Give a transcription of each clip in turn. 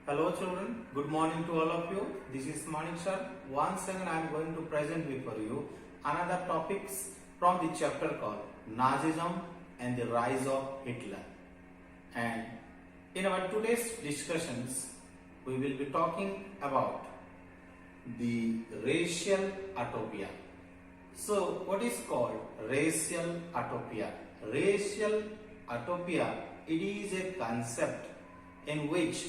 Hello children, good morning to all of you. This is Manik sir. Once again I am going to present before you another topics from the chapter called Nazism and the rise of Hitler. And in our today's discussions we will be talking about the racial utopia. So what is called racial utopia? Racial utopia, it is a concept in which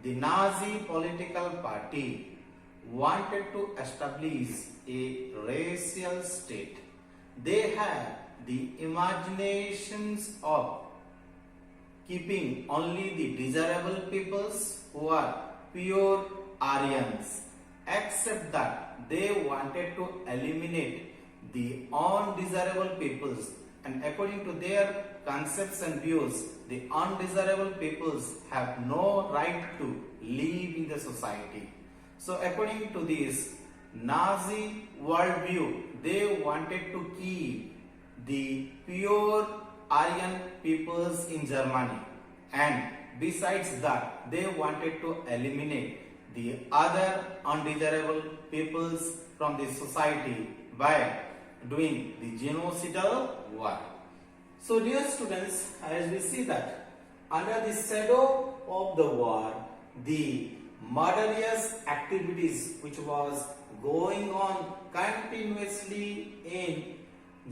the Nazi political party wanted to establish a racial state. They had the imaginations of keeping only the desirable peoples who are pure Aryans, except that they wanted to eliminate the undesirable peoples, and according to their concepts and views, the undesirable peoples have no right to live in the society. So according to this Nazi worldview, they wanted to keep the pure Aryan peoples in Germany, and besides that they wanted to eliminate the other undesirable peoples from the society by doing the genocidal war. So dear students, as we see that under the shadow of the war, the murderous activities which was going on continuously in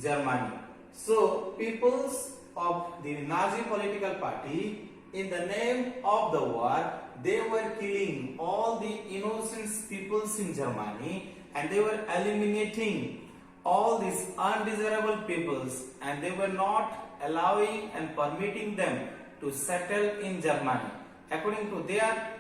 Germany. So peoples of the Nazi political party, in the name of the war, they were killing all the innocent peoples in Germany, and they were eliminating all these undesirable peoples, and they were not allowing and permitting them to settle in Germany. According to their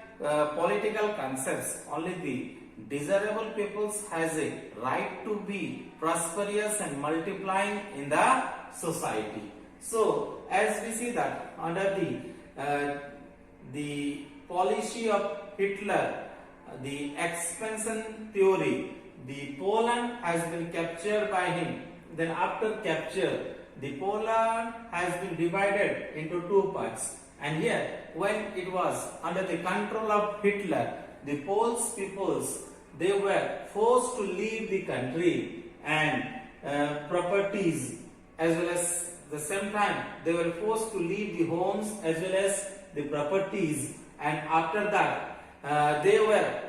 political concepts, only the desirable peoples has a right to be prosperous and multiplying in the society. So as we see that under the policy of Hitler, the expansion theory, the Poland has been captured by him. Then after capture, the Poland has been divided into two parts. And here, when it was under the control of Hitler, the Polish peoples, they were forced to leave the country, and properties, as well as the same time they were forced to leave the homes as well as the properties. And after that, they were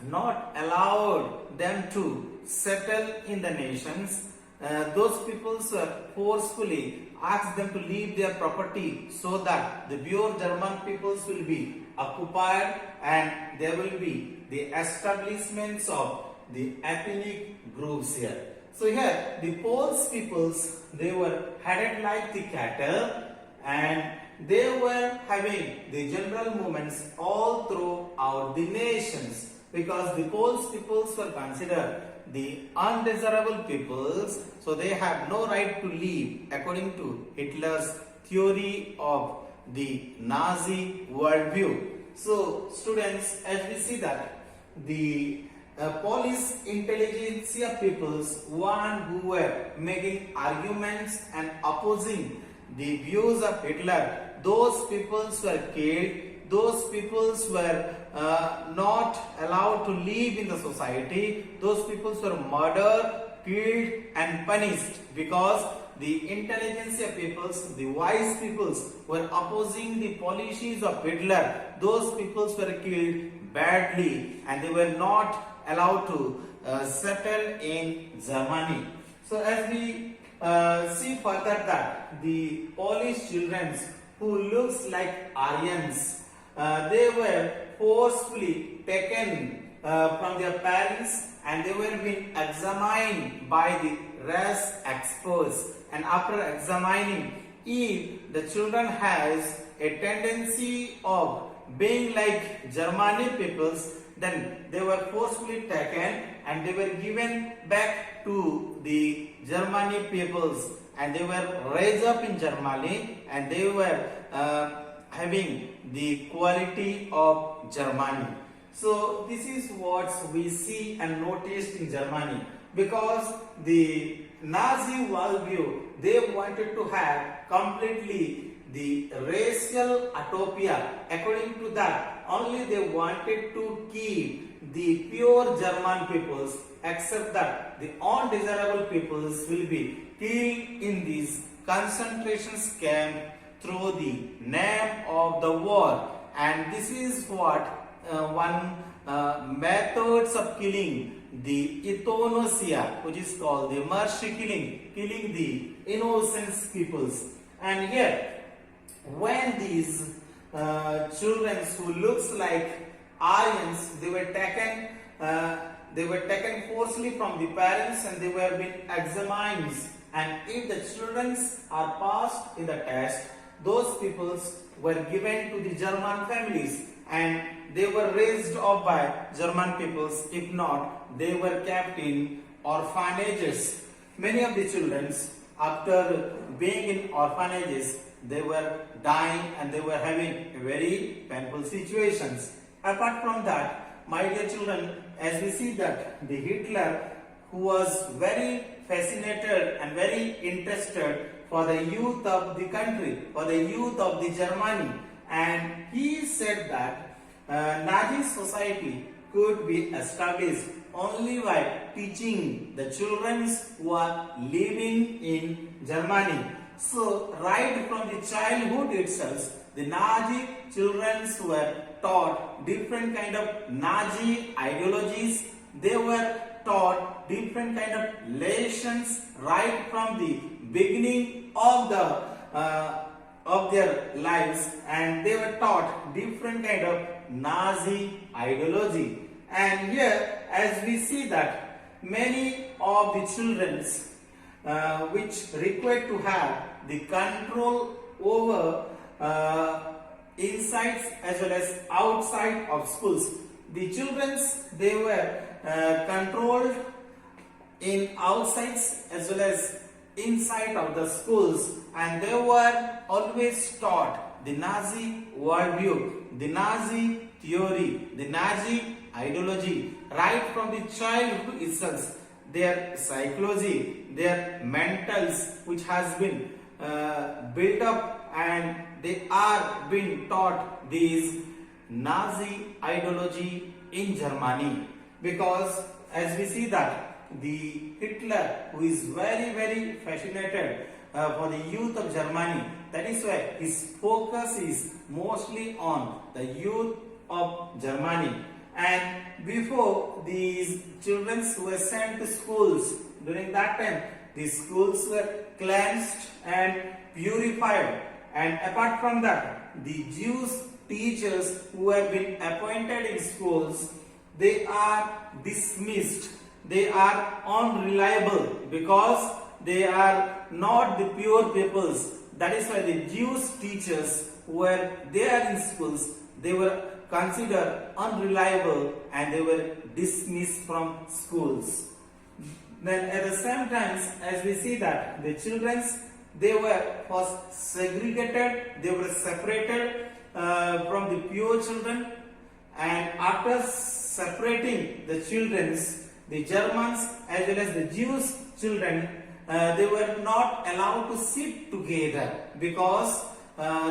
not allowed them to settle in the nations. Those peoples were forcefully asked them to leave their property so that the pure German peoples will be occupied, and there will be the establishments of the ethnic groups here. So here the Polish peoples, they were headed like the cattle, and they were having the general movements all throughout the nations, because the Polish peoples were considered the undesirable peoples, so they had no right to live according to Hitler's theory of the Nazi worldview. So students, as we see that the Polish intelligentsia peoples, one who were making arguments and opposing the views of Hitler, those peoples were killed. Those peoples were not allowed to live in the society. Those peoples were murdered, killed, and punished, because the intelligentsia peoples, the wise peoples, were opposing the policies of Hitler. Those peoples were killed badly, and they were not allowed to settle in Germany. So as we see further that the Polish children who looks like Aryans, they were forcefully taken from their parents, and they were being examined by the race experts. And after examining, if the children has a tendency of being like Germany peoples, then they were forcefully taken and they were given back to the Germany peoples, and they were raised up in Germany, and they were having the quality of Germany. So this is what we see and noticed in Germany, because the Nazi worldview, they wanted to have completely the racial utopia. According to that, only they wanted to keep the pure German peoples, except that the undesirable peoples will be killed in these concentration camp through the name of the war. And this is what one methods of killing the euthanasia, which is called the mercy killing the innocent peoples. And here, when these children who looks like Aryans, they were taken forcibly from the parents and they were being examined. And if the children are passed in the test, those peoples were given to the German families and they were raised up by German peoples. If not, they were kept in orphanages. Many of the children, after being in orphanages, they were dying and they were having very painful situations. Apart from that, my dear children, as we see that the Hitler, who was very fascinated and very interested for the youth of the country, for the youth of the Germany, and he said that Nazi society could be established only by teaching the children who are living in Germany. So right from the childhood itself, the Nazi children were taught different kind of Nazi ideologies. They were taught different kind of lessons right from the beginning of their lives, and they were taught different kind of Nazi ideology. And here, as we see that many of the children which required to have the control over inside as well as outside of schools, the children, they were controlled in outsides as well as inside of the schools, and they were always taught the Nazi worldview, the Nazi theory, the Nazi ideology right from the childhood itself. Their psychology, their mentals, which has been built up, and they are being taught these Nazi ideology in Germany. Because as we see that the Hitler, who is very fascinated for the youth of Germany, that is why his focus is mostly on the youth of Germany. And before these children were sent to schools, during that time the schools were cleansed and purified. And apart from that, the Jewish teachers who have been appointed in schools, they are dismissed. They are unreliable because they are not the pure peoples. That is why the Jewish teachers who were there in schools, they were considered unreliable and they were dismissed from schools. Then at the same time, as we see that the children, they were first segregated, they were separated from the pure children, and after separating the children, the Germans as well as the Jewish children, they were not allowed to sit together because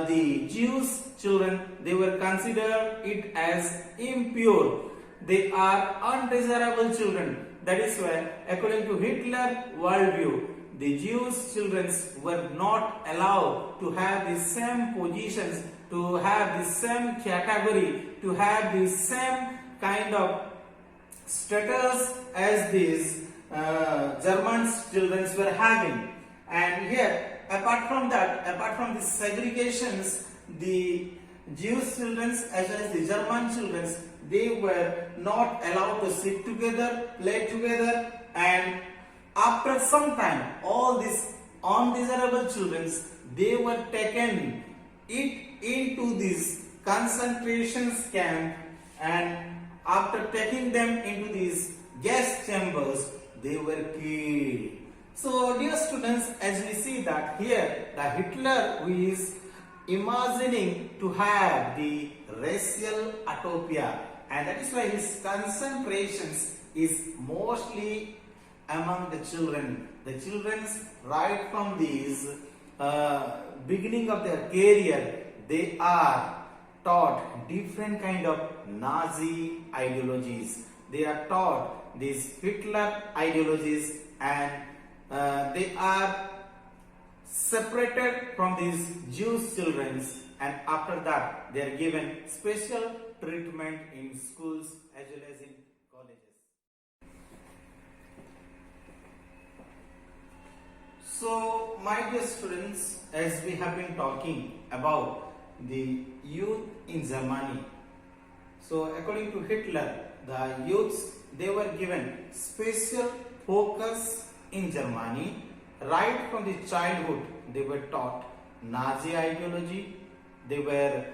the Jewish children, they were considered it as impure. They are undesirable children. That is why, according to Hitler worldview, the Jewish children were not allowed to have the same positions, to have the same category, to have the same kind of status as these German children were having. And here, apart from that, apart from the segregations, the Jewish children as well as the German children, they were not allowed to sit together, play together, and after some time, all these undesirable children, they were taken into this concentration camp, and after taking them into these gas chambers, they were killed. So dear students, as we see that here, the Hitler who is imagining to have the racial utopia, and that is why his concentrations is mostly among the children. The children right from these beginning of their career, they are taught different kind of Nazi ideologies. They are taught these Hitler ideologies, and they are separated from these Jewish children, and after that they are given special treatment in schools as well as in colleges. So my dear students, as we have been talking about the youth in Germany, so according to Hitler, the youths, they were given special focus in Germany. Right from the childhood, they were taught Nazi ideology. They were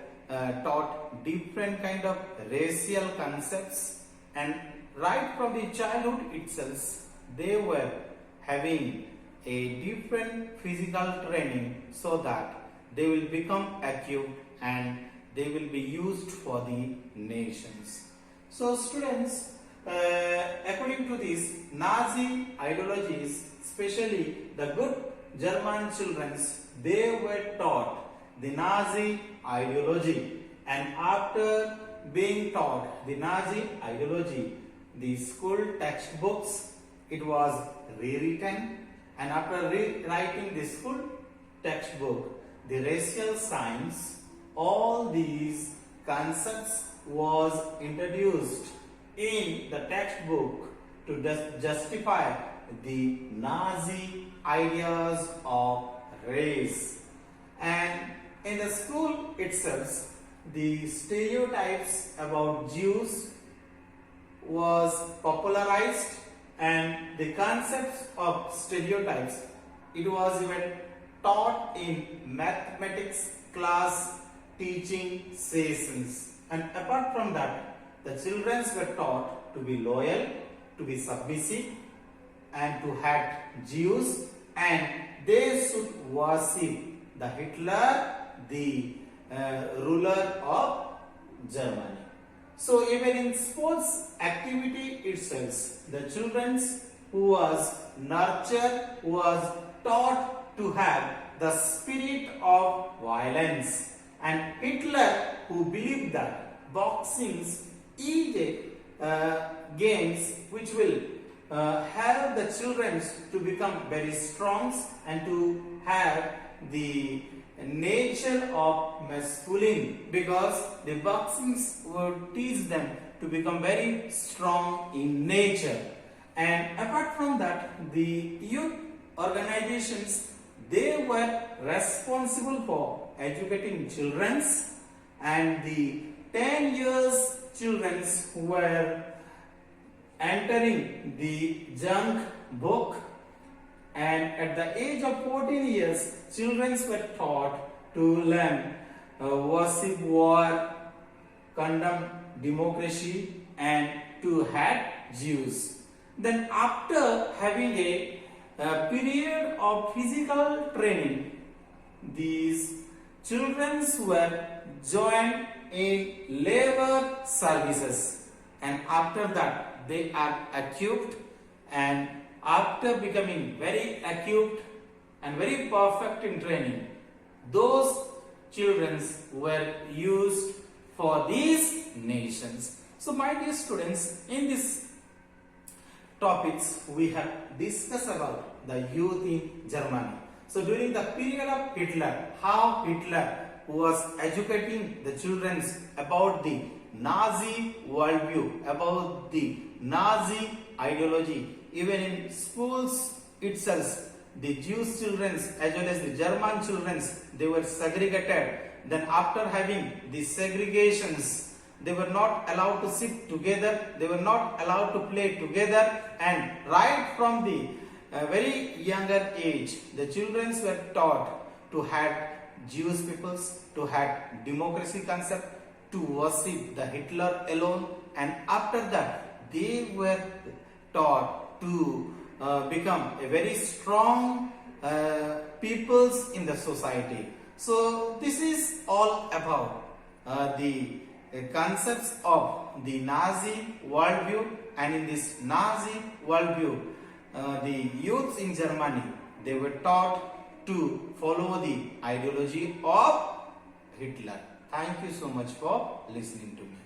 taught different kind of racial concepts, and right from the childhood itself, they were having a different physical training so that they will become acute and they will be used for the nations. So students, according to these Nazi ideologies, especially the good German children, they were taught the Nazi ideology, and after being taught the Nazi ideology, the school textbooks, it was rewritten, and after rewriting the school textbook, the racial science, all these concepts was introduced in the textbook to justify the Nazi ideas of race. And in the school itself, the stereotypes about Jews was popularized, and the concepts of stereotypes, it was even taught in mathematics class teaching sessions. And apart from that, the children were taught to be loyal, to be submissive, and to hate Jews, and they should worship the Hitler, the ruler of Germany. So even in sports activity itself, the children who was nurtured, who was taught to have the spirit of violence, and Hitler who believed that boxing is a games which will help the children to become very strong and to have the nature of masculine, because the boxing would teach them to become very strong in nature. And apart from that, the youth organizations, they were responsible for educating children, and the 10 years children were entering the junk book, and at the age of 14 years, children were taught to learn worship war, condemn democracy, and to hate Jews. Then after having a period of physical training, these children were joined in labor services, and after that they are equipped, and after becoming very equipped and very perfect in training, those children were used for these nations. So my dear students, in this topics we have discussed about the youth in Germany. So during the period of Hitler, how Hitler was educating the children about the Nazi worldview, about the Nazi ideology. Even in schools itself, the Jewish children as well as the German children, they were segregated. Then after having the segregations, they were not allowed to sit together, they were not allowed to play together, and right from the very younger age, the children were taught to hate Jewish peoples, to hate democracy concept, to worship the Hitler alone, and after that they were taught to become a very strong peoples in the society. So this is all about the concepts of the Nazi worldview, and in this Nazi worldview, the youths in Germany, they were taught to follow the ideology of Hitler. Thank you so much for listening to me.